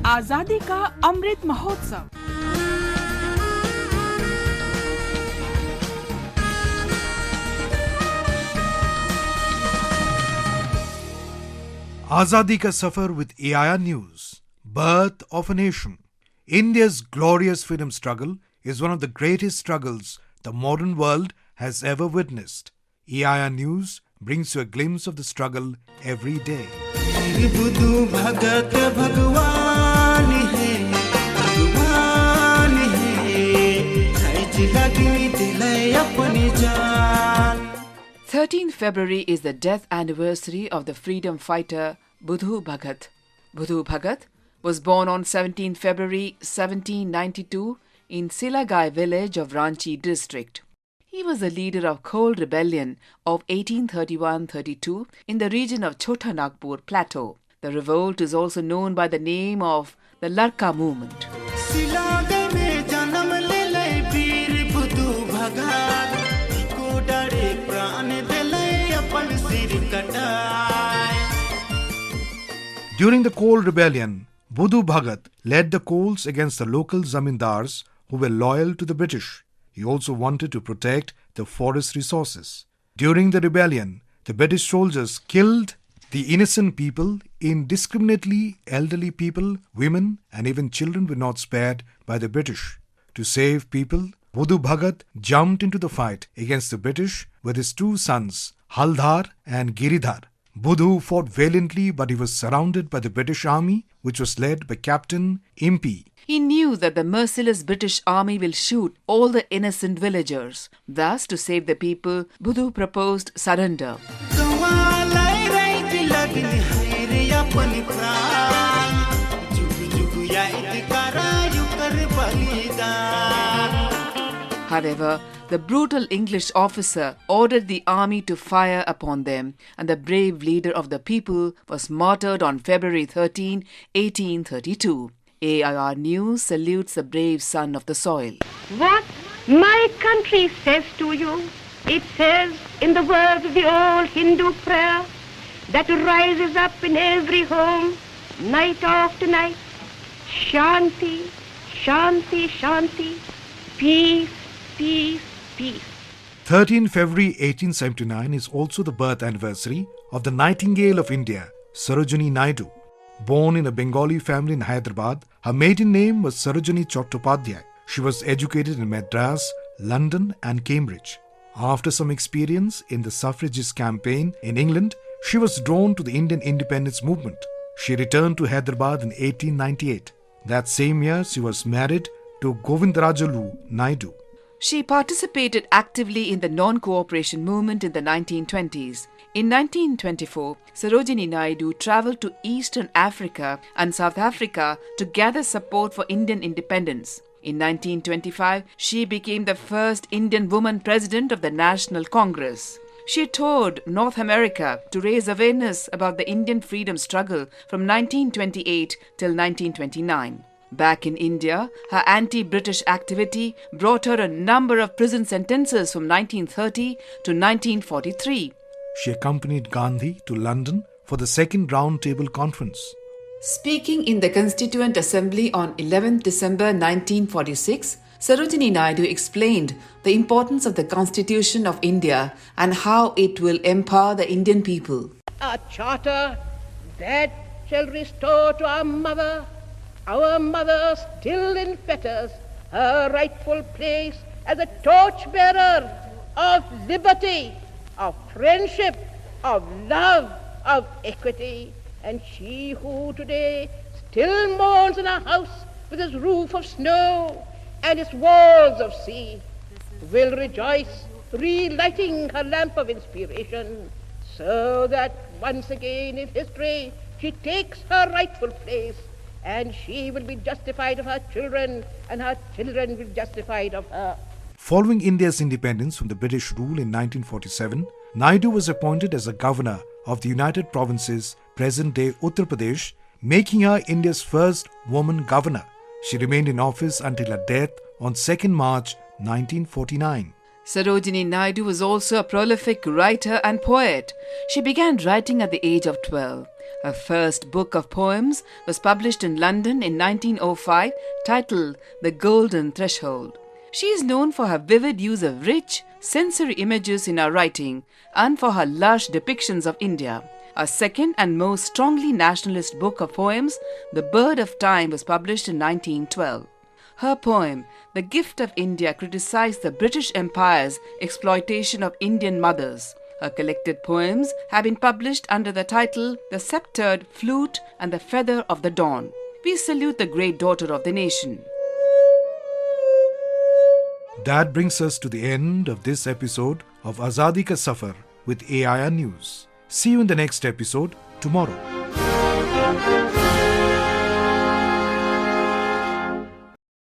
आजादी का Amrit Mahotsav. Azadi ka Safar with AIR News. Birth of a Nation. India's glorious freedom struggle is one of the greatest struggles the modern world has ever witnessed. AIR News brings you a glimpse of the struggle every day. BudhuBhagat Bhagwan hai, Bhagwan hai, Ranchi lagni dilai apni jaan. 13th February is the death anniversary of the freedom fighter BudhuBhagat. BudhuBhagat was born on 17th February 1792 in Silagai village of Ranchi district. He was the leader of Kol rebellion of 1831-32 in the region of Chotanagpur plateau. The revolt is also known by the name of the LarkaMovement. Silagai mein janam le lai veer BudhuBhagat, ko dare pran dilai apan sir katai. During the Kol rebellion, BudhuBhagat led the Kols against the local zamindars who were loyal to the British. He also wanted to protect the forest resources. During the rebellion, the British soldiers killed the innocent people indiscriminately. Elderly people, women and even children were not spared by the British. To save people, BudhuBhagat jumped into the fight against the British with his two sons, Haldhar and Giridar. Budhu fought valiantly, but he was surrounded by the British army, which was led by Captain Impey. He knew that the merciless British army will shoot all the innocent villagers. Thus, to save the people, Budhu proposed surrender. However, the brutal English officer ordered the army to fire upon them, and the brave leader of the people was martyred on February 13, 1832. AIR News salutes the brave son of the soil. What my country says to you, it says in the words of the old Hindu prayer that rises up in every home, night after night. Shanti, Shanti, Shanti, peace, peace, peace. 13 February 1879 is also the birth anniversary of the Nightingale of India, Sarojini Naidu. Born in a Bengali family in Hyderabad, her maiden name was Sarojini Chattopadhyay. She was educated in Madras, London and Cambridge. After some experience in the suffragist campaign in England, she was drawn to the Indian independence movement. She returned to Hyderabad in 1898. That same year, she was married to Govindarajulu Naidu. She participated actively in the non-cooperation movement in the 1920s. In 1924, Sarojini Naidu travelled to Eastern Africa and South Africa to gather support for Indian independence. In 1925, she became the first Indian woman president of the National Congress. She toured North America to raise awareness about the Indian freedom struggle from 1928 till 1929. Back in India, her anti-British activity brought her a number of prison sentences from 1930 to 1943. She accompanied Gandhi to London for the second Round Table Conference. Speaking in the Constituent Assembly on 11 December 1946, Sarojini Naidu explained the importance of the Constitution of India and how it will empower the Indian people. A charter that shall restore to our mother still in fetters, her rightful place as a torchbearer of liberty, of friendship, of love, of equity. And she who today still mourns in a house with its roof of snow and its walls of sea will rejoice, relighting her lamp of inspiration, so that once again in history she takes her rightful place, and she will be justified of her children, and her children will be justified of her. Following India's independence from the British rule in 1947, Naidu was appointed as a governor of the United Provinces, present-day Uttar Pradesh, making her India's first woman governor. She remained in office until her death on 2nd March 1949. Sarojini Naidu was also a prolific writer and poet. She began writing at the age of 12. Her first book of poems was published in London in 1905, titled The Golden Threshold. She is known for her vivid use of rich, sensory images in her writing and for her lush depictions of India. Her second and most strongly nationalist book of poems, The Bird of Time, was published in 1912. Her poem, The Gift of India, criticized the British Empire's exploitation of Indian mothers. Her collected poems have been published under the title The Sceptred Flute and the Feather of the Dawn. We salute the great daughter of the nation. That brings us to the end of this episode of Azadi Ka Safar with AIR News. See you in the next episode tomorrow.